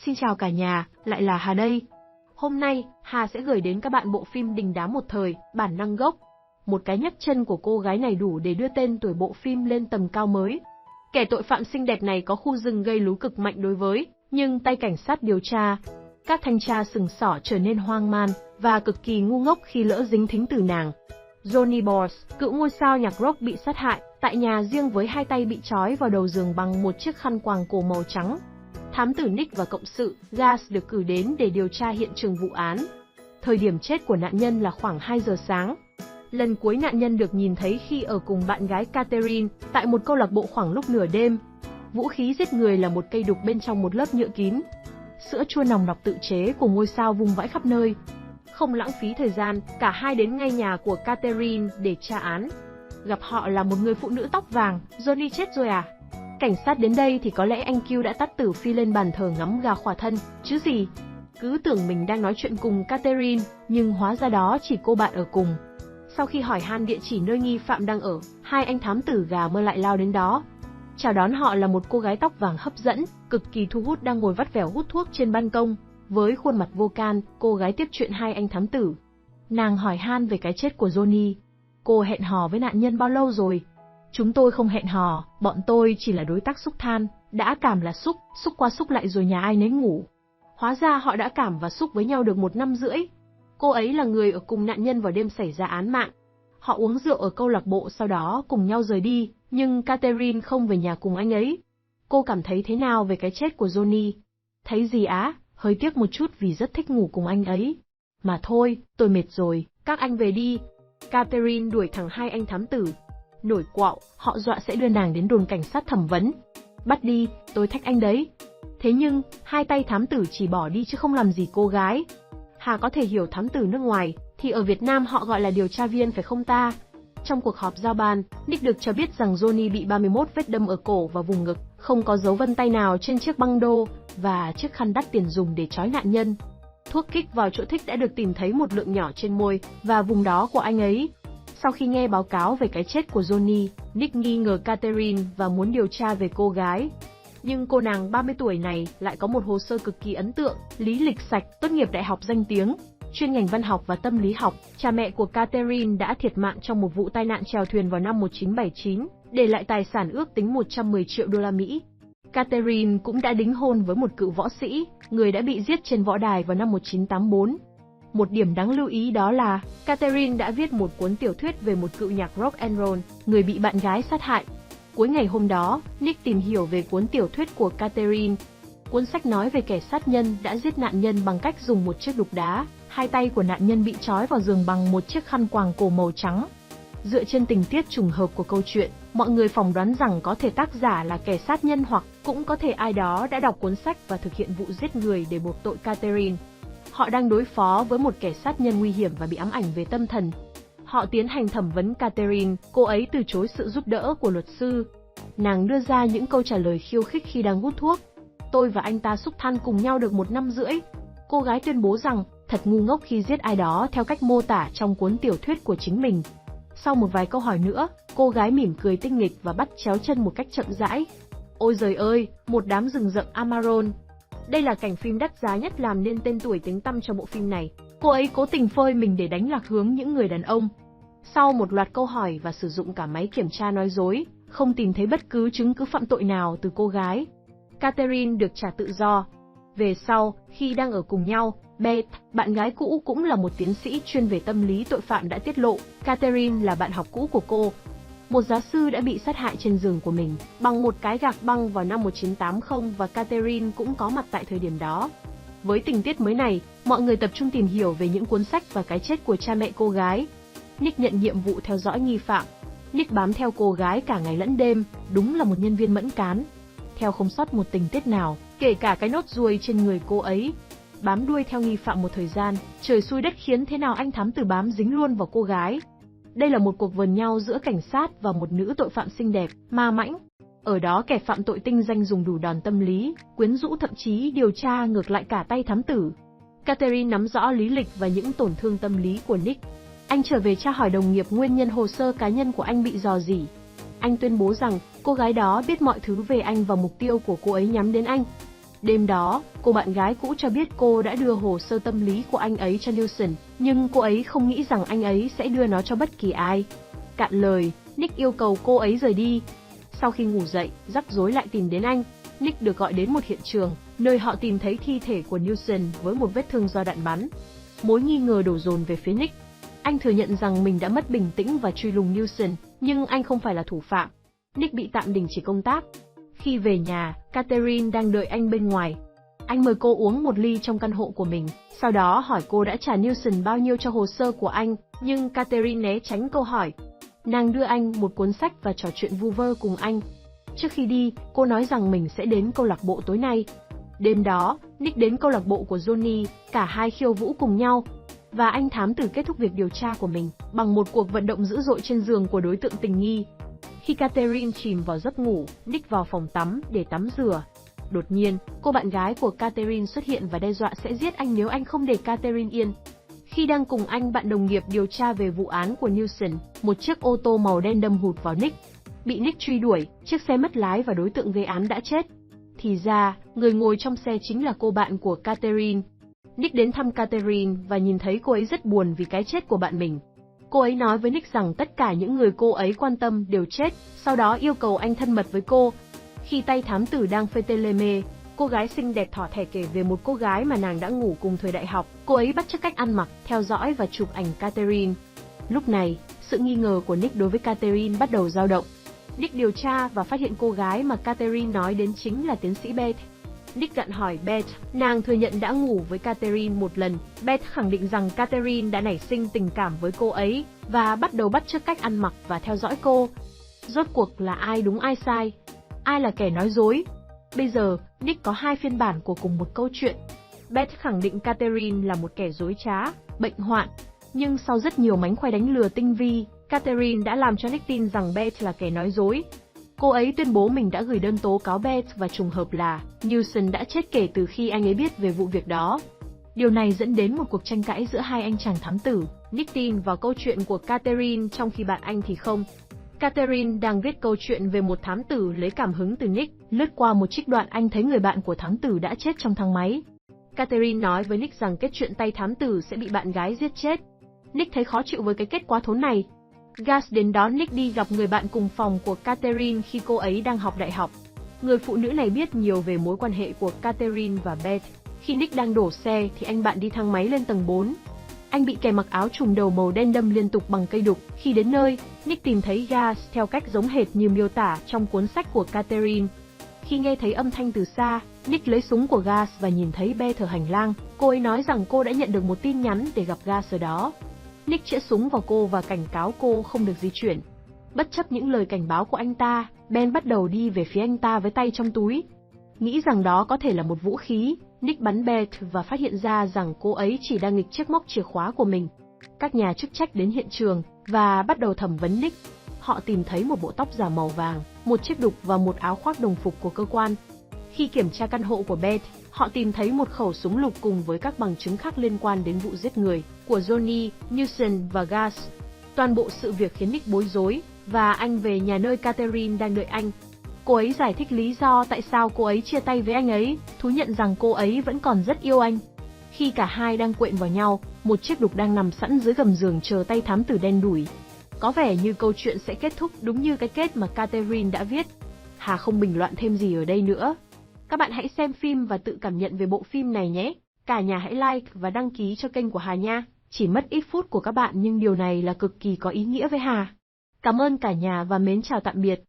Xin chào cả nhà, lại là Hà đây. Hôm nay, Hà sẽ gửi đến các bạn bộ phim Đình đám một thời, bản năng gốc. Một cái nhấc chân của cô gái này đủ để đưa tên tuổi bộ phim lên tầm cao mới. Kẻ tội phạm xinh đẹp này có khu rừng gây lú cực mạnh đối với, nhưng tay cảnh sát điều tra. Các thanh tra sừng sỏ trở nên hoang man, và cực kỳ ngu ngốc khi lỡ dính thính từ nàng. Johnny Boss, cựu ngôi sao nhạc rock bị sát hại, tại nhà riêng với hai tay bị trói vào đầu giường bằng một chiếc khăn quàng cổ màu trắng. Thám tử Nick và cộng sự, Gas được cử đến để điều tra hiện trường vụ án. Thời điểm chết của nạn nhân là khoảng 2 giờ sáng. Lần cuối nạn nhân được nhìn thấy khi ở cùng bạn gái Catherine, tại một câu lạc bộ khoảng lúc nửa đêm. Vũ khí giết người là một cây đục bên trong một lớp nhựa kín. Sữa chua nòng nọc tự chế của ngôi sao vung vãi khắp nơi. Không lãng phí thời gian, cả hai đến ngay nhà của Catherine để tra án. Gặp họ là một người phụ nữ tóc vàng. Johnny chết rồi à? Cảnh sát đến đây thì có lẽ anh Q đã tắt tử phi lên bàn thờ ngắm gà khỏa thân, chứ gì. Cứ tưởng mình đang nói chuyện cùng Catherine, nhưng hóa ra đó chỉ cô bạn ở cùng. Sau khi hỏi han địa chỉ nơi nghi phạm đang ở, hai anh thám tử gà mơ lại lao đến đó. Chào đón họ là một cô gái tóc vàng hấp dẫn, cực kỳ thu hút đang ngồi vắt vẻo hút thuốc trên ban công. Với khuôn mặt vô can, cô gái tiếp chuyện hai anh thám tử. Nàng hỏi han về cái chết của Johnny. Cô hẹn hò với nạn nhân bao lâu rồi? Chúng tôi không hẹn hò, bọn tôi chỉ là đối tác xúc than, đã cảm là xúc qua xúc lại rồi nhà ai nấy ngủ. Hóa ra họ đã cảm và xúc với nhau được 1 năm rưỡi. Cô ấy là người ở cùng nạn nhân vào đêm xảy ra án mạng. Họ uống rượu ở câu lạc bộ sau đó cùng nhau rời đi, nhưng Catherine không về nhà cùng anh ấy. Cô cảm thấy thế nào về cái chết của Johnny? Thấy gì á, hơi tiếc một chút vì rất thích ngủ cùng anh ấy. Mà thôi, tôi mệt rồi, các anh về đi. Catherine đuổi thẳng hai anh thám tử. Nổi quạo, họ dọa sẽ đưa nàng đến đồn cảnh sát thẩm vấn. Bắt đi, tôi thách anh đấy. Thế nhưng, hai tay thám tử chỉ bỏ đi chứ không làm gì cô gái. Hà có thể hiểu thám tử nước ngoài, thì ở Việt Nam họ gọi là điều tra viên phải không ta? Trong cuộc họp giao ban, Nick được cho biết rằng Johnny bị 31 vết đâm ở cổ và vùng ngực, không có dấu vân tay nào trên chiếc băng đô, và chiếc khăn đắt tiền dùng để trói nạn nhân. Thuốc kích vào chỗ thích đã được tìm thấy một lượng nhỏ trên môi, và vùng đó của anh ấy. Sau khi nghe báo cáo về cái chết của Johnny, Nick nghi ngờ Catherine và muốn điều tra về cô gái. Nhưng cô nàng 30 tuổi này lại có một hồ sơ cực kỳ ấn tượng, lý lịch sạch, tốt nghiệp đại học danh tiếng, chuyên ngành văn học và tâm lý học. Cha mẹ của Catherine đã thiệt mạng trong một vụ tai nạn chèo thuyền vào năm 1979, để lại tài sản ước tính 110 triệu đô la Mỹ. Catherine cũng đã đính hôn với một cựu võ sĩ, người đã bị giết trên võ đài vào năm 1984. Một điểm đáng lưu ý đó là, Catherine đã viết một cuốn tiểu thuyết về một cựu nhạc rock and roll, người bị bạn gái sát hại. Cuối ngày hôm đó, Nick tìm hiểu về cuốn tiểu thuyết của Catherine. Cuốn sách nói về kẻ sát nhân đã giết nạn nhân bằng cách dùng một chiếc đục đá, hai tay của nạn nhân bị trói vào giường bằng một chiếc khăn quàng cổ màu trắng. Dựa trên tình tiết trùng hợp của câu chuyện, mọi người phỏng đoán rằng có thể tác giả là kẻ sát nhân hoặc cũng có thể ai đó đã đọc cuốn sách và thực hiện vụ giết người để buộc tội Catherine. Họ đang đối phó với một kẻ sát nhân nguy hiểm và bị ám ảnh về tâm thần. Họ tiến hành thẩm vấn Catherine, cô ấy từ chối sự giúp đỡ của luật sư. Nàng đưa ra những câu trả lời khiêu khích khi đang hút thuốc. Tôi và anh ta xúc than cùng nhau được 1 năm rưỡi. Cô gái tuyên bố rằng, thật ngu ngốc khi giết ai đó theo cách mô tả trong cuốn tiểu thuyết của chính mình. Sau một vài câu hỏi nữa, cô gái mỉm cười tinh nghịch và bắt chéo chân một cách chậm rãi. Ôi giời ơi, một đám rừng rậm Amazon. Đây là cảnh phim đắt giá nhất làm nên tên tuổi tiếng tăm cho bộ phim này. Cô ấy cố tình phơi mình để đánh lạc hướng những người đàn ông. Sau một loạt câu hỏi và sử dụng cả máy kiểm tra nói dối, không tìm thấy bất cứ chứng cứ phạm tội nào từ cô gái. Catherine được trả tự do. Về sau, khi đang ở cùng nhau, Beth, bạn gái cũ cũng là một tiến sĩ chuyên về tâm lý tội phạm đã tiết lộ, Catherine là bạn học cũ của cô. Một giáo sư đã bị sát hại trên giường của mình, bằng một cái gạc băng vào năm 1980 và Catherine cũng có mặt tại thời điểm đó. Với tình tiết mới này, mọi người tập trung tìm hiểu về những cuốn sách và cái chết của cha mẹ cô gái. Nick nhận nhiệm vụ theo dõi nghi phạm. Nick bám theo cô gái cả ngày lẫn đêm, đúng là một nhân viên mẫn cán. Theo không sót một tình tiết nào, kể cả cái nốt ruồi trên người cô ấy. Bám đuôi theo nghi phạm một thời gian, trời xui đất khiến thế nào anh thám tử bám dính luôn vào cô gái. Đây là một cuộc vờn nhau giữa cảnh sát và một nữ tội phạm xinh đẹp, ma mãnh. Ở đó kẻ phạm tội tinh danh dùng đủ đòn tâm lý, quyến rũ thậm chí điều tra ngược lại cả tay thám tử. Catherine nắm rõ lý lịch và những tổn thương tâm lý của Nick. Anh trở về tra hỏi đồng nghiệp nguyên nhân hồ sơ cá nhân của anh bị rò rỉ. Anh tuyên bố rằng cô gái đó biết mọi thứ về anh và mục tiêu của cô ấy nhắm đến anh. Đêm đó, cô bạn gái cũ cho biết cô đã đưa hồ sơ tâm lý của anh ấy cho Nilsson, nhưng cô ấy không nghĩ rằng anh ấy sẽ đưa nó cho bất kỳ ai. Cạn lời, Nick yêu cầu cô ấy rời đi. Sau khi ngủ dậy, rắc rối lại tìm đến anh. Nick được gọi đến một hiện trường, nơi họ tìm thấy thi thể của Nilsson với một vết thương do đạn bắn. Mối nghi ngờ đổ dồn về phía Nick. Anh thừa nhận rằng mình đã mất bình tĩnh và truy lùng Nilsson, nhưng anh không phải là thủ phạm. Nick bị tạm đình chỉ công tác. Khi về nhà, Catherine đang đợi anh bên ngoài. Anh mời cô uống một ly trong căn hộ của mình, sau đó hỏi cô đã trả Nilsson bao nhiêu cho hồ sơ của anh, nhưng Catherine né tránh câu hỏi. Nàng đưa anh một cuốn sách và trò chuyện vu vơ cùng anh. Trước khi đi, cô nói rằng mình sẽ đến câu lạc bộ tối nay. Đêm đó, Nick đến câu lạc bộ của Johnny, cả hai khiêu vũ cùng nhau. Và anh thám tử kết thúc việc điều tra của mình bằng một cuộc vận động dữ dội trên giường của đối tượng tình nghi. Khi Catherine chìm vào giấc ngủ, Nick vào phòng tắm để tắm rửa. Đột nhiên, cô bạn gái của Catherine xuất hiện và đe dọa sẽ giết anh nếu anh không để Catherine yên. Khi đang cùng anh bạn đồng nghiệp điều tra về vụ án của Nilsson, một chiếc ô tô màu đen đâm hụt vào Nick. Bị Nick truy đuổi, chiếc xe mất lái và đối tượng gây án đã chết. Thì ra, người ngồi trong xe chính là cô bạn của Catherine. Nick đến thăm Catherine và nhìn thấy cô ấy rất buồn vì cái chết của bạn mình. Cô ấy nói với Nick rằng tất cả những người cô ấy quan tâm đều chết, sau đó yêu cầu anh thân mật với cô. Khi tay thám tử đang phê tê lê mê, cô gái xinh đẹp thỏ thẻ kể về một cô gái mà nàng đã ngủ cùng thời đại học. Cô ấy bắt chước cách ăn mặc, theo dõi và chụp ảnh Catherine. Lúc này, sự nghi ngờ của Nick đối với Catherine bắt đầu dao động. Nick điều tra và phát hiện cô gái mà Catherine nói đến chính là tiến sĩ Beth. Nick gặng hỏi Beth, nàng thừa nhận đã ngủ với Catherine một lần. Beth khẳng định rằng Catherine đã nảy sinh tình cảm với cô ấy và bắt đầu bắt chước cách ăn mặc và theo dõi cô. Rốt cuộc là ai đúng ai sai? Ai là kẻ nói dối? Bây giờ, Nick có hai phiên bản của cùng một câu chuyện. Beth khẳng định Catherine là một kẻ dối trá, bệnh hoạn. Nhưng sau rất nhiều mánh khóe đánh lừa tinh vi, Catherine đã làm cho Nick tin rằng Beth là kẻ nói dối. Cô ấy tuyên bố mình đã gửi đơn tố cáo Beth và trùng hợp là Nilsson đã chết kể từ khi anh ấy biết về vụ việc đó. Điều này dẫn đến một cuộc tranh cãi giữa hai anh chàng thám tử. Nick tin vào câu chuyện của Catherine trong khi bạn anh thì không. Catherine đang viết câu chuyện về một thám tử lấy cảm hứng từ Nick, lướt qua một trích đoạn anh thấy người bạn của thám tử đã chết trong thang máy. Catherine nói với Nick rằng kết chuyện tay thám tử sẽ bị bạn gái giết chết. Nick thấy khó chịu với cái kết quá thốn này. Gas đến đón Nick đi gặp người bạn cùng phòng của Catherine khi cô ấy đang học đại học. Người phụ nữ này biết nhiều về mối quan hệ của Catherine và Beth. Khi Nick đang đổ xe thì anh bạn đi thang máy lên tầng 4. Anh bị kẻ mặc áo trùm đầu màu đen đâm liên tục bằng cây đục. Khi đến nơi, Nick tìm thấy Gas theo cách giống hệt như miêu tả trong cuốn sách của Catherine. Khi nghe thấy âm thanh từ xa, Nick lấy súng của Gas và nhìn thấy Beth ở hành lang. Cô ấy nói rằng cô đã nhận được một tin nhắn để gặp Gas ở đó. Nick chĩa súng vào cô và cảnh cáo cô không được di chuyển. Bất chấp những lời cảnh báo của anh ta, Ben bắt đầu đi về phía anh ta với tay trong túi. Nghĩ rằng đó có thể là một vũ khí, Nick bắn Beth và phát hiện ra rằng cô ấy chỉ đang nghịch chiếc móc chìa khóa của mình. Các nhà chức trách đến hiện trường và bắt đầu thẩm vấn Nick. Họ tìm thấy một bộ tóc giả màu vàng, một chiếc đục và một áo khoác đồng phục của cơ quan. Khi kiểm tra căn hộ của Beth, họ tìm thấy một khẩu súng lục cùng với các bằng chứng khác liên quan đến vụ giết người của Johnny, Nilsson và Gas. Toàn bộ sự việc khiến Nick bối rối, và anh về nhà nơi Catherine đang đợi anh. Cô ấy giải thích lý do tại sao cô ấy chia tay với anh ấy, thú nhận rằng cô ấy vẫn còn rất yêu anh. Khi cả hai đang quện vào nhau, một chiếc đục đang nằm sẵn dưới gầm giường chờ tay thám tử đen đủi. Có vẻ như câu chuyện sẽ kết thúc đúng như cái kết mà Catherine đã viết. Hà không bình luận thêm gì ở đây nữa. Các bạn hãy xem phim và tự cảm nhận về bộ phim này nhé. Cả nhà hãy like và đăng ký cho kênh của Hà nha. Chỉ mất ít phút của các bạn nhưng điều này là cực kỳ có ý nghĩa với Hà. Cảm ơn cả nhà và mến chào tạm biệt.